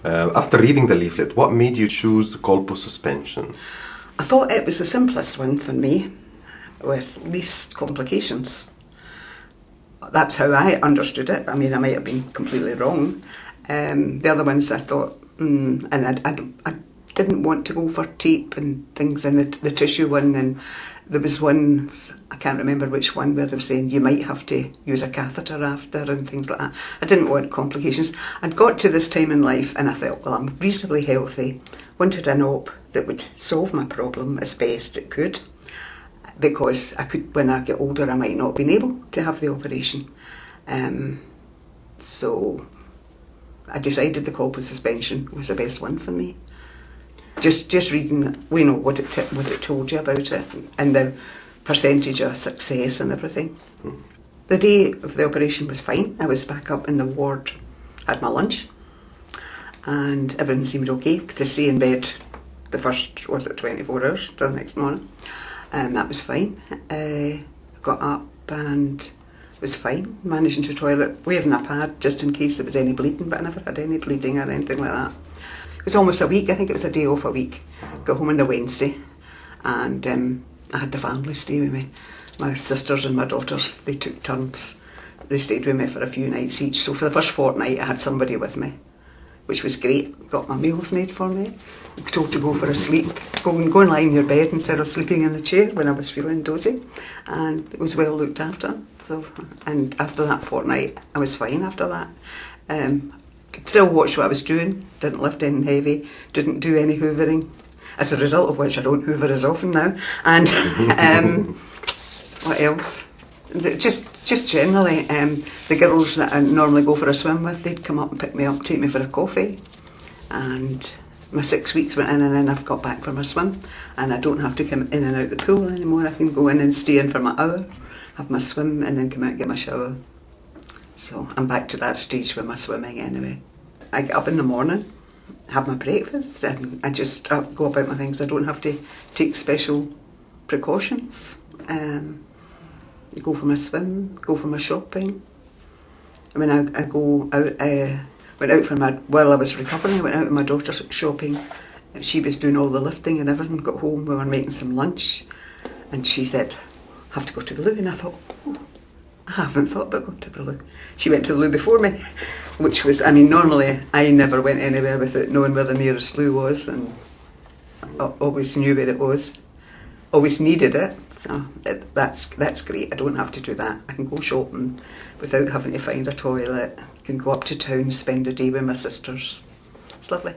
After reading the leaflet, what made you choose the Colposuspension? I thought it was the simplest one for me, with least complications. That's how I understood it. I mean, I might have been completely wrong. The other ones I thought, and I didn't want to go for tape and things in the tissue one, and there was ones, I can't remember which one, where they were saying you might have to use a catheter after and things like that. I didn't want complications. I'd got to this time in life and I thought, well, I'm reasonably healthy, wanted an op that would solve my problem as best it could, because I could, when I get older, I might not have been able to have the operation. So I decided the Colposuspension was the best one for me. Just reading, what it told you about it and the percentage of success and everything. The day of the operation was fine. I was back up in the ward, had my lunch, and everything seemed okay. To stay in bed the first, 24 hours till the next morning. That was fine. Got up and was fine. Managed into the toilet, wearing a pad just in case there was any bleeding, but I never had any bleeding or anything like that. It was almost a week, I think it was a day off a week. Got home on the Wednesday and I had the family stay with me. My sisters and my daughters, they took turns. They stayed with me for a few nights each. So for the first fortnight I had somebody with me, which was great. Got my meals made for me. Told to go for a sleep. Go and lie in your bed instead of sleeping in the chair when I was feeling dozy. And it was well looked after. So, and after that fortnight I was fine after that. Could still watch what I was doing, didn't lift anything heavy, didn't do any hoovering, as a result of which I don't hoover as often now. And what else? Just generally, the girls that I normally go for a swim with, they'd come up and pick me up, take me for a coffee. And my 6 weeks went in and then I've got back from a swim. And I don't have to come in and out the pool anymore. I can go in and stay in for my hour, have my swim and then come out and get my shower. So I'm back to that stage with my swimming anyway. I get up in the morning, have my breakfast, and I just go about my things. I don't have to take special precautions. Go for my swim, go for my shopping. I mean, I go out, went out for while I was recovering, I went out with my daughter shopping. She was doing all the lifting and everything. Got home, we were making some lunch, and she said, I have to go to the loo. And I thought, oh, I haven't thought about going to the loo. She went to the loo before me, which was, I mean, normally I never went anywhere without knowing where the nearest loo was, and I always knew where it was, always needed it. So that's great. I don't have to do that. I can go shopping without having to find a toilet. I can go up to town, spend a day with my sisters. It's lovely.